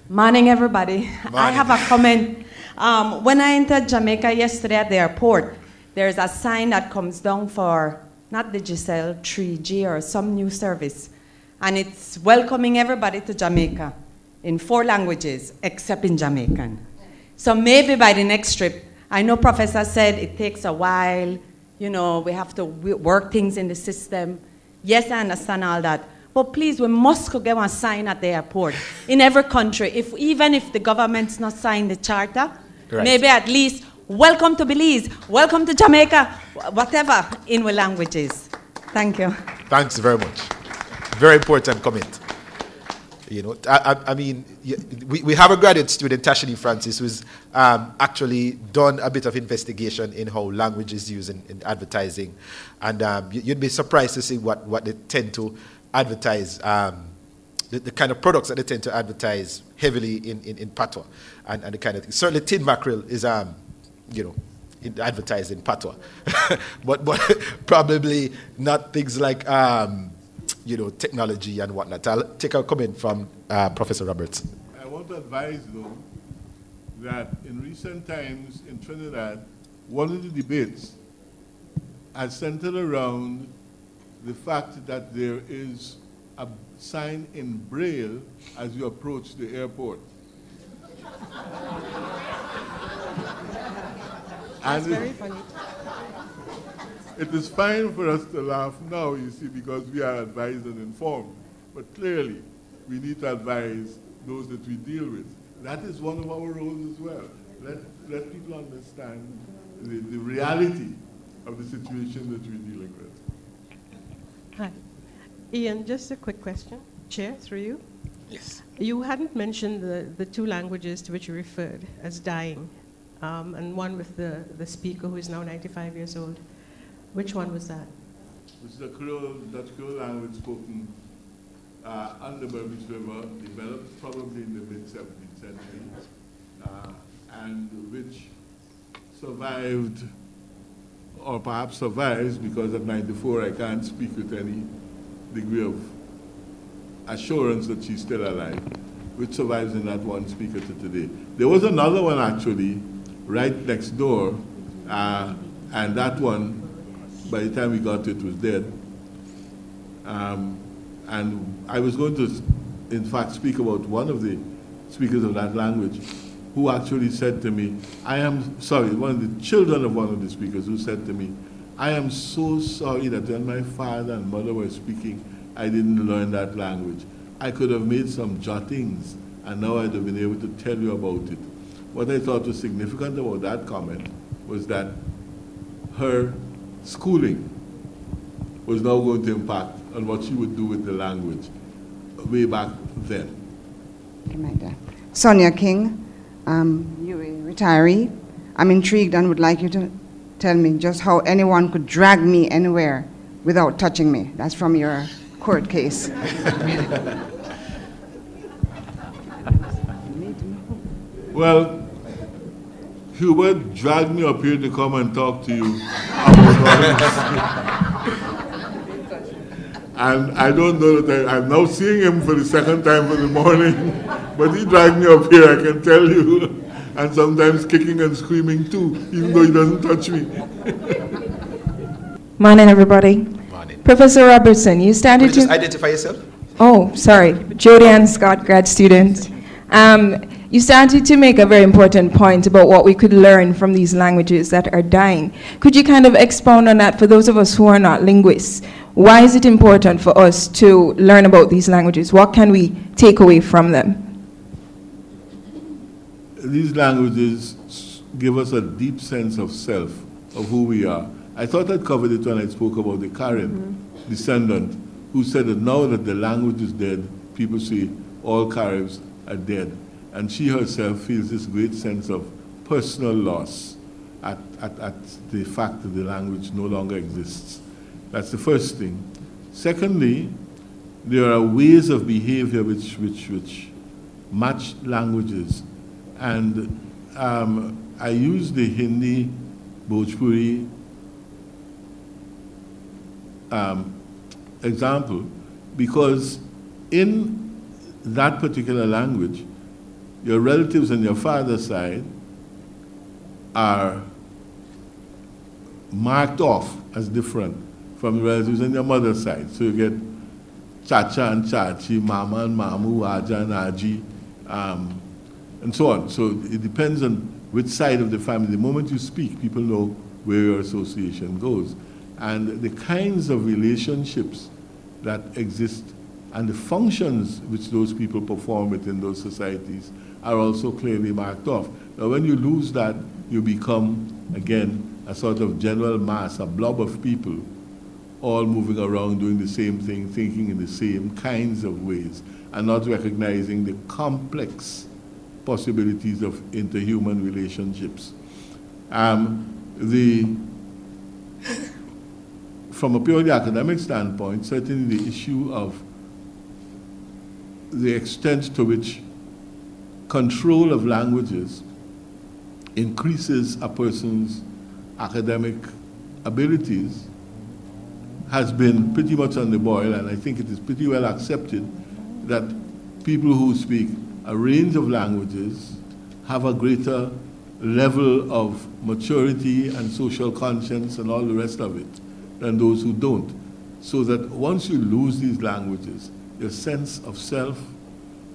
Morning, everybody. Morning. I have a comment. When I entered Jamaica yesterday at the airport, there's a sign that comes down for, not Digicel, 3G or some new service. And it's welcoming everybody to Jamaica in 4 languages, except in Jamaican. So maybe by the next trip, I know Professor said it takes a while, you know, we have to work things in the system. Yes, I understand all that. But please, we must go get one sign at the airport. In every country, even if the government's not signed the charter, right, maybe at least, welcome to Belize, welcome to Jamaica, whatever, in the languages. Thank you. Thanks very much. Very important comment. You know, I mean, we have a graduate student, Tashini Francis, who's actually done a bit of investigation in how language is used in advertising. And you'd be surprised to see what they tend to advertise, the kind of products that they tend to advertise heavily in patois, and the kind of thing. Certainly tin mackerel is, you know, advertised in patois, but probably not things like, you know, technology and whatnot. I'll take a comment from Professor Roberts. I want to advise, though, that in recent times in Trinidad, one of the debates has centered around the fact that there is a sign in Braille as you approach the airport. That's very funny. It is fine for us to laugh now, you see, because we are advised and informed. But clearly, we need to advise those that we deal with. That is one of our roles as well. Let people understand the reality of the situation that we're dealing with. Hi. Ian, just a quick question. Chair, through you. Yes. You hadn't mentioned the 2 languages to which you referred as dying, and one with the speaker who is now 95 years old. Which one was that? This is a Dutch Creole language spoken on the Berbice River, developed probably in the mid-17th century, and which survived, or perhaps survives, because at 94 I can't speak with any degree of assurance that she's still alive, which survives in that one speaker to today. There was another one actually right next door, and that one, by the time we got to it, was dead. And I was going to, in fact, speak about one of the speakers of that language, who actually said to me, one of the children of one of the speakers who said to me, I am so sorry that when my father and mother were speaking, I didn't learn that language. I could have made some jottings, and now I'd have been able to tell you about it. What I thought was significant about that comment was that her schooling was now going to impact on what she would do with the language way back then. Sonia King, you're a retiree. I'm intrigued and would like you to tell me just how anyone could drag me anywhere without touching me. That's from your court case. Well, Hubert dragged me up here to come and talk to you. And I don't know that I'm now seeing him for the second time for the morning, but he dragged me up here, I can tell you, and sometimes kicking and screaming too, even though he doesn't touch me. Morning, everybody. Morning. Professor Robertson, you started to... Just identify yourself. Oh, sorry. Jody Ann Scott, grad student. You started to make a very important point about what we could learn from these languages that are dying. Could you kind of expound on that for those of us who are not linguists? Why is it important for us to learn about these languages? What can we take away from them? These languages give us a deep sense of self, of who we are. I thought I'd covered it when I spoke about the Karen descendant, who said that now that the language is dead, people say all Caribs are dead. And she herself feels this great sense of personal loss at the fact that the language no longer exists. That's the first thing. Secondly, there are ways of behavior which match languages. And I use the Hindi Bhojpuri example because in that particular language, your relatives on your father's side are marked off as different from the relatives on your mother's side. So you get Chacha and Chachi, Mama and Mamu, Aja and Aji, and so on. So it depends on which side of the family. The moment you speak, people know where your association goes. And the kinds of relationships that exist and the functions which those people perform within those societies are also clearly marked off. Now, when you lose that, you become, again, a sort of general mass, a blob of people, all moving around doing the same thing, thinking in the same kinds of ways, and not recognizing the complex possibilities of interhuman relationships. From a purely academic standpoint, certainly the issue of the extent to which control of languages increases a person's academic abilities has been pretty much on the boil, and I think it is pretty well accepted that people who speak a range of languages have a greater level of maturity and social conscience and all the rest of it than those who don't. So that once you lose these languages, your sense of self,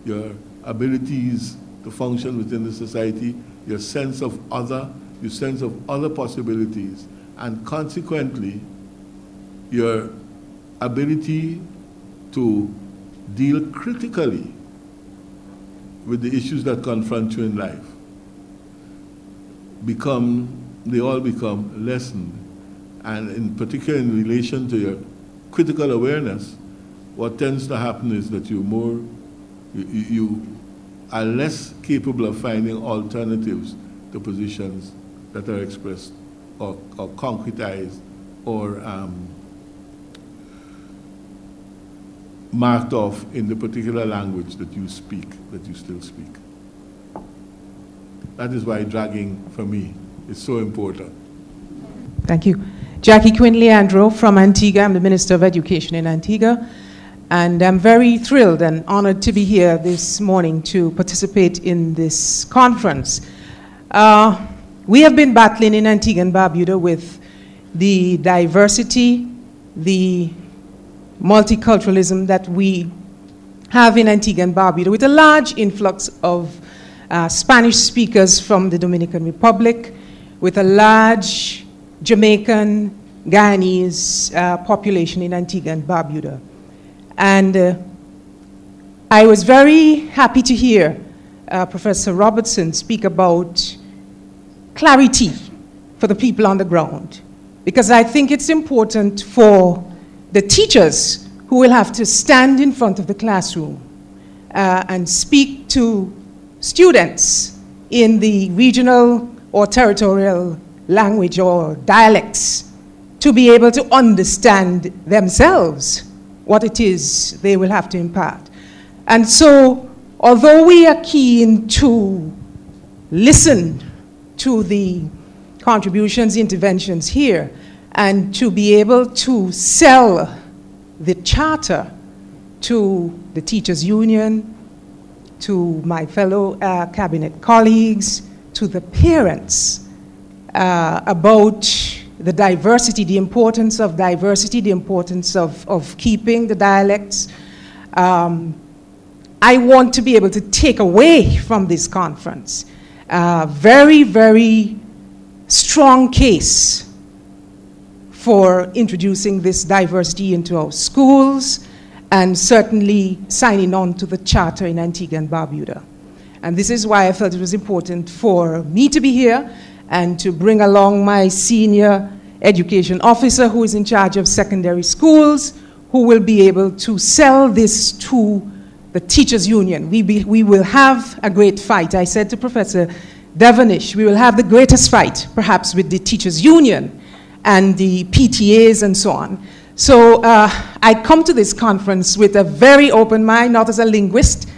your abilities to function within the society, your sense of other possibilities, and consequently, your ability to deal critically with the issues that confront you in life they all become lessened. And in particular, in relation to your critical awareness, what tends to happen is that you are less capable of finding alternatives to positions that are expressed or concretized or marked off in the particular language that you speak, that you still speak. That is why dragging, for me, is so important. Thank you. Jackie Quinn Leandro from Antigua. I'm the Minister of Education in Antigua. And I'm very thrilled and honored to be here this morning to participate in this conference. We have been battling in Antigua and Barbuda with the diversity, the multiculturalism that we have in Antigua and Barbuda, with a large influx of Spanish speakers from the Dominican Republic, with a large Jamaican, Guyanese population in Antigua and Barbuda. And I was very happy to hear Professor Robertson speak about clarity for the people on the ground, because I think it's important for the teachers who will have to stand in front of the classroom and speak to students in the regional or territorial language or dialects to be able to understand themselves what it is they will have to impart. And so, although we are keen to listen to the contributions, interventions here, and to be able to sell the charter to the teachers' union, to my fellow cabinet colleagues, to the parents about the diversity, the importance of diversity, the importance of keeping the dialects. I want to be able to take away from this conference a very, very strong case for introducing this diversity into our schools, and certainly signing on to the charter in Antigua and Barbuda. And this is why I felt it was important for me to be here and to bring along my senior education officer who is in charge of secondary schools, who will be able to sell this to the teachers' union. We will have a great fight. I said to Professor Devonish, we will have the greatest fight, perhaps with the teachers' union and the PTAs and so on. So I come to this conference with a very open mind, not as a linguist,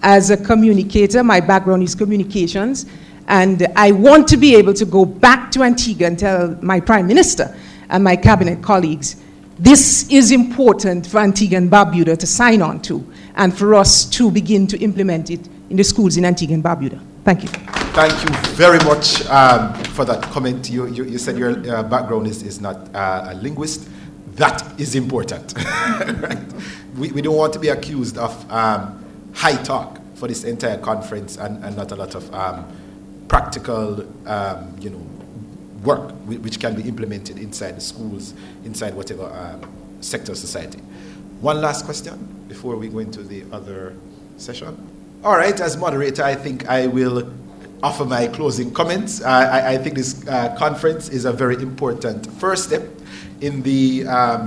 as a communicator. My background is communications. And I want to be able to go back to Antigua and tell my Prime Minister and my cabinet colleagues, this is important for Antigua and Barbuda to sign on to, and for us to begin to implement it in the schools in Antigua and Barbuda. Thank you. Thank you very much for that comment. You said your background is not a linguist. That is important. Right? We don't want to be accused of high talk for this entire conference and not a lot of practical work which can be implemented inside the schools, inside whatever sector of society. One last question before we go into the other session. All right, as moderator, I think I will offer my closing comments. I think this conference is a very important first step in the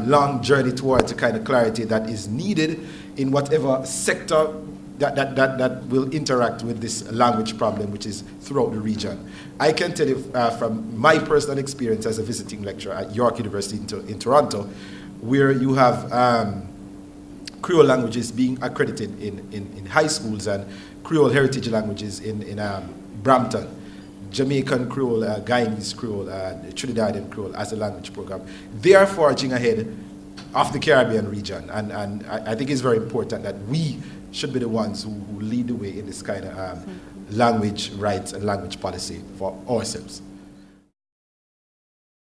long journey towards the kind of clarity that is needed in whatever sector that will interact with this language problem, which is throughout the region. I can tell you from my personal experience as a visiting lecturer at York University in Toronto, where you have Creole languages being accredited in high schools and Creole heritage languages in Brampton, Jamaican Creole, Guyanese Creole, Trinidadian Creole as a language program. They are forging ahead of the Caribbean region, and I think it's very important that we should be the ones who lead the way in this kind of language rights and language policy for ourselves.